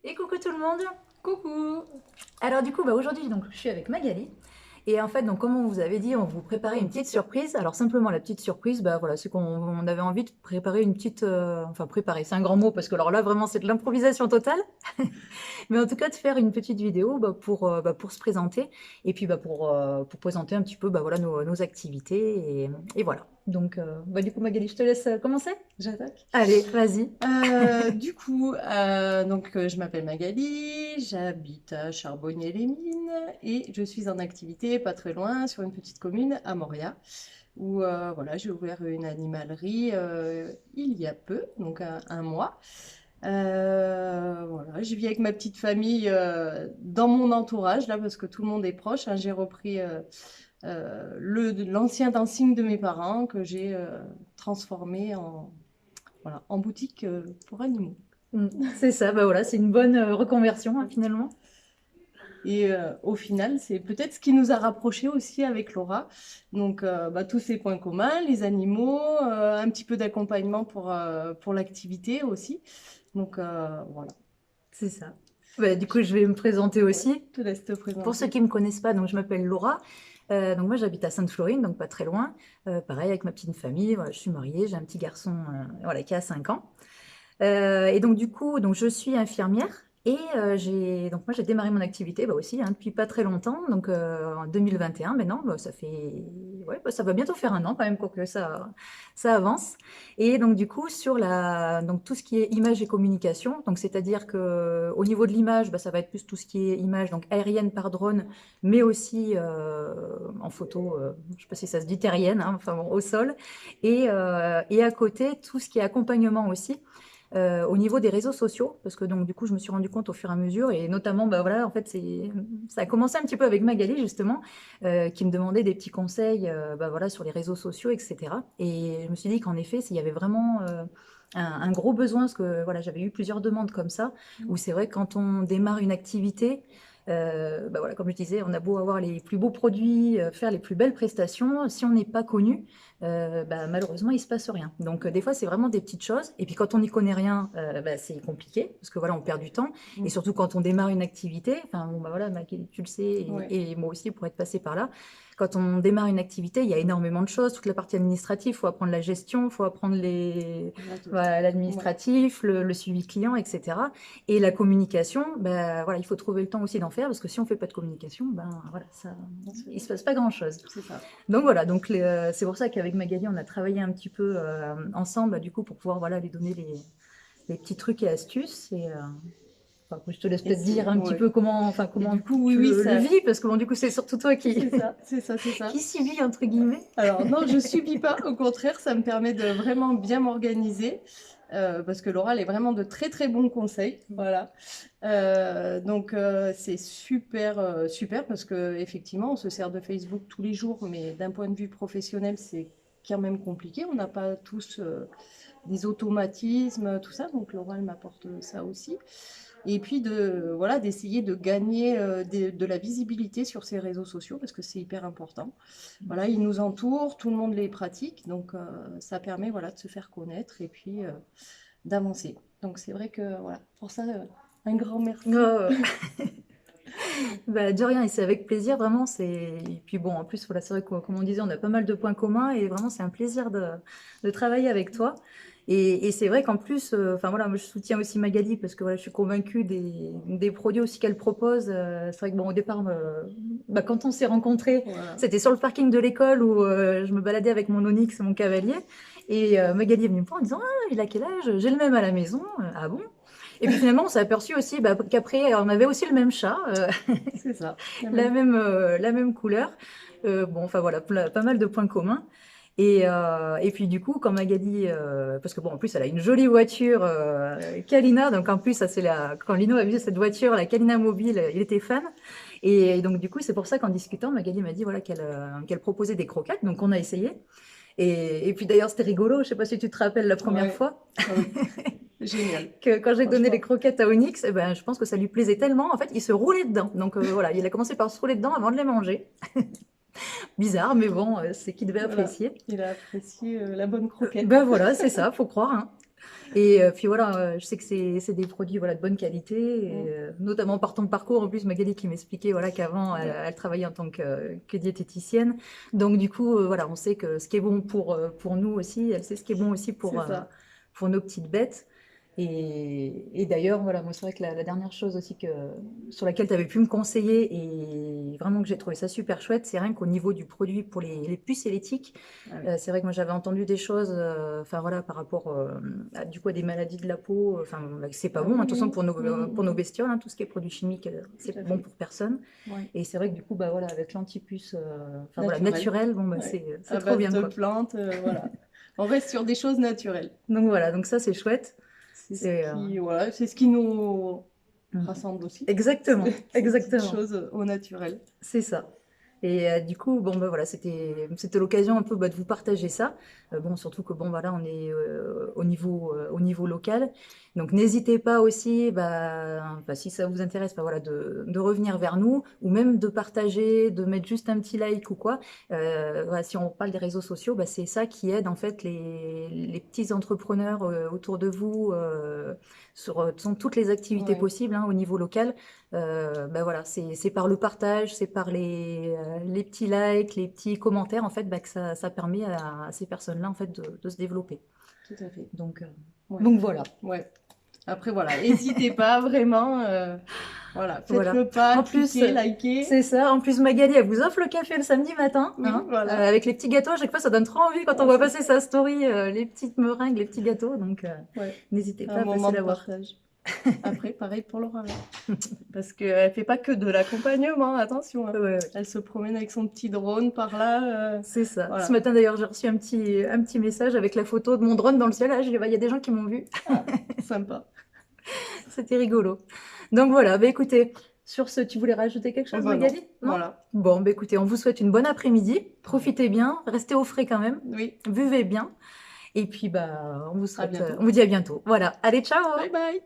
Et coucou tout le monde! Coucou! Alors du coup, aujourd'hui, donc, je suis avec Magali. Et en fait, donc, comme on vous avait dit, on vous préparait une petite surprise. Alors simplement, la petite surprise, voilà, c'est qu'on avait envie de préparer une petite... enfin, préparer, c'est un grand mot, parce que alors là, vraiment, c'est de l'improvisation totale. Mais en tout cas, de faire une petite vidéo pour se présenter. Et puis pour présenter un petit peu voilà, nos activités. Et voilà. Donc, du coup, Magali, je te laisse commencer. J'attaque. Allez, vas-y. Je m'appelle Magali, j'habite à Charbonnier-les-Mines et je suis en activité pas très loin sur une petite commune à Moria où voilà, j'ai ouvert une animalerie il y a peu, donc un mois. Voilà, je vis avec ma petite famille dans mon entourage là parce que tout le monde est proche, hein. J'ai repris l'ancien dancing de mes parents que j'ai transformé en boutique pour animaux. C'est ça, voilà, c'est une bonne reconversion, hein, finalement. Et au final, c'est peut-être ce qui nous a rapprochés aussi avec Laura. Donc, tous ces points communs, les animaux, un petit peu d'accompagnement pour l'activité aussi. Donc, voilà. C'est ça. Du coup, je vais me présenter Ouais, aussi. je te laisse te Pour ceux présenter. qui ne me connaissent pas, donc je m'appelle Laura. Donc moi, j'habite à Sainte-Florine, donc pas très loin. Pareil, avec ma petite famille. Voilà, je suis mariée, j'ai un petit garçon voilà, qui a 5 ans. Et donc du coup, donc je suis infirmière et j'ai démarré mon activité aussi, hein, depuis pas très longtemps, donc en 2021 maintenant, ça fait ouais, ça va bientôt faire un an quand même, quoique ça avance. Et donc du coup donc tout ce qui est image et communication, donc c'est-à-dire que au niveau de l'image, ça va être plus tout ce qui est image donc aérienne par drone, mais aussi en photo, je sais pas si ça se dit terrienne, hein, enfin bon, au sol, et à côté tout ce qui est accompagnement aussi. Au niveau des réseaux sociaux, parce que donc du coup je me suis rendu compte au fur et à mesure, et notamment voilà, en fait ça a commencé un petit peu avec Magali justement, qui me demandait des petits conseils voilà, sur les réseaux sociaux, etc. Et je me suis dit qu'en effet il y avait vraiment un gros besoin, parce que voilà, j'avais eu plusieurs demandes comme ça, où c'est vrai que quand on démarre une activité, voilà, comme je disais, on a beau avoir les plus beaux produits, faire les plus belles prestations, si on n'est pas connu, malheureusement, il se passe rien. Donc, des fois, c'est vraiment des petites choses. Et puis, quand on n'y connaît rien, c'est compliqué, parce que voilà, on perd du temps. Et Mm. surtout, quand on démarre une activité, enfin, bon, voilà, Magali, tu le sais, Ouais. et moi aussi, pour être passé par là, quand on démarre une activité, il y a énormément de choses. Toute la partie administrative, il faut apprendre la gestion, il faut apprendre voilà, Ouais. l'administratif, le suivi client, etc. Et la communication, voilà, il faut trouver le temps aussi d'en faire, parce que si on ne fait pas de communication, voilà, il ne se passe pas grand-chose. C'est ça. Donc voilà, donc c'est pour ça qu'avec Magali, on a travaillé un petit peu ensemble, du coup, pour pouvoir voilà, lui donner les petits trucs et astuces. Enfin, je te laisse Et peut-être dire un petit ouais. peu comment, enfin, Et comment du coup, oui, tu oui, le ça, vis, parce que bon, du coup, c'est surtout toi c'est ça, c'est ça, c'est ça. qui subis, entre guillemets. Alors non, je subis pas, au contraire, ça me permet de vraiment bien m'organiser, parce que Laura, elle est vraiment de très très bons conseils, voilà. C'est super, super parce que effectivement, on se sert de Facebook tous les jours, mais d'un point de vue professionnel, c'est quand même compliqué. On n'a pas tous des automatismes, tout ça, donc Laura, elle m'apporte ça aussi. Et puis voilà, d'essayer de gagner de la visibilité sur ces réseaux sociaux parce que c'est hyper important. Voilà, ils nous entourent, tout le monde les pratique, donc ça permet voilà, de se faire connaître et puis d'avancer. Donc c'est vrai que voilà, pour ça, un grand merci. Oh, de rien, et c'est avec plaisir, vraiment. Et puis bon, en plus, voilà, c'est vrai que, comme on disait, on a pas mal de points communs, et vraiment, c'est un plaisir de travailler avec toi. Et c'est vrai qu'en plus, enfin voilà, moi, je soutiens aussi Magali, parce que voilà, je suis convaincue des produits aussi qu'elle propose. C'est vrai que bon, au départ, quand on s'est rencontrés, Voilà. c'était sur le parking de l'école où je me baladais avec mon Onyx, mon cavalier. Et Magali est venue me voir en disant: «Ah, il a quel âge? J'ai le même à la maison.» Ah bon? Et puis finalement, on s'est aperçu aussi qu'après, on avait aussi le même chat. C'est ça. La même couleur. Bon, enfin voilà, pas mal de points communs. Et puis du coup, quand Magali, parce que bon, en plus, elle a une jolie voiture Kalina, donc en plus, quand Lino a vu cette voiture, la Kalina mobile, il était fan. Et donc du coup, c'est pour ça qu'en discutant, Magali m'a dit voilà qu'elle proposait des croquettes, donc on a essayé. Et puis d'ailleurs, c'était rigolo. Je sais pas si tu te rappelles la première Ouais. fois Génial. que quand j'ai donné les Franchement. croquettes à Onyx, je pense que ça lui plaisait tellement. En fait, il se roulait dedans. Donc voilà, il a commencé par se rouler dedans avant de les manger. Bizarre, mais bon, c'est qu'il devait Voilà. apprécier. Il a apprécié la bonne croquette. Voilà, c'est ça, faut croire, hein. Et puis voilà, je sais que c'est des produits voilà, de bonne qualité, et, Mm. notamment par ton parcours. En plus, Magali qui m'expliquait voilà, qu'avant, Ouais, elle travaillait en tant que diététicienne. Donc, du coup, voilà, on sait que ce qui est bon pour nous aussi, elle sait ce qui est bon aussi c'est ça. pour nos petites bêtes. Et d'ailleurs, voilà, moi, c'est vrai que la dernière chose aussi sur laquelle tu avais pu me conseiller et vraiment que j'ai trouvé ça super chouette, c'est rien qu'au niveau du produit pour les puces et les tiques. Ah oui. C'est vrai que moi j'avais entendu des choses, enfin voilà, par rapport du coup à des maladies de la peau, enfin bah, que c'est pas Ah bon, hein, oui, de toute façon oui. pour nos bestioles, hein, tout ce qui est produits chimiques, Tout c'est à bon fait. pour personne. Ouais. Et c'est vrai que du coup, bah voilà, avec l'antipuce, enfin voilà, Naturel. naturel, bon bah Ouais. c'est À trop base bien de quoi. plantes, voilà. On reste sur des choses naturelles. Donc voilà, donc ça c'est chouette. C'est ce C'est qui, voilà, c'est ce qui nous mm. rassemble aussi. Exactement, Ces petites exactement. choses au naturel. C'est ça. Et du coup, bon, bah, voilà, c'était l'occasion un peu bah, de vous partager ça. Bon, surtout que bon, voilà, on est au niveau local. Donc, n'hésitez pas aussi, bah, si ça vous intéresse, bah, voilà, de revenir vers nous ou même de partager, de mettre juste un petit like ou quoi. Voilà, si on parle des réseaux sociaux, bah, c'est ça qui aide en fait les petits entrepreneurs autour de vous sur sont toutes les activités Ouais, possibles hein, au niveau local. Ben voilà, c'est par le partage, c'est par les petits likes, les petits commentaires, en fait, bah, que ça permet à ces personnes-là, en fait, de se développer. tout à fait. Donc, Ouais, donc voilà, ouais. Après, voilà, n'hésitez pas vraiment. Voilà, faites voilà. le pas, En plus, cliquez, likez. c'est ça. En plus, Magali, elle vous offre le café le samedi matin, Oui, hein, voilà. avec les petits gâteaux. À chaque fois, ça donne trop envie quand on Ah, voit c'est passer ça. sa story, les petites meringues, les petits gâteaux. Donc, Ouais, n'hésitez un pas à passer moment de la voir. partage. Après, pareil pour Laura. Parce qu'elle fait pas que de l'accompagnement, attention, Ouais, hein. ouais. Elle se promène avec son petit drone par là. C'est ça. Ce Voilà. matin, d'ailleurs, j'ai reçu un petit message avec la photo de mon drone dans le ciel. Ah, j'ai dit, bah, il y a des gens qui m'ont vu. Ah, sympa. C'était rigolo. Donc voilà, bah écoutez, sur ce, tu voulais rajouter quelque Oh chose, bah non, Magali? Non? voilà. Bon, bah écoutez, on vous souhaite une bonne après-midi. Pareil. Profitez bien, restez au frais quand même, Oui, buvez bien. Et puis, bah, à bientôt. on vous dit à bientôt. Voilà. Allez, ciao! Bye bye!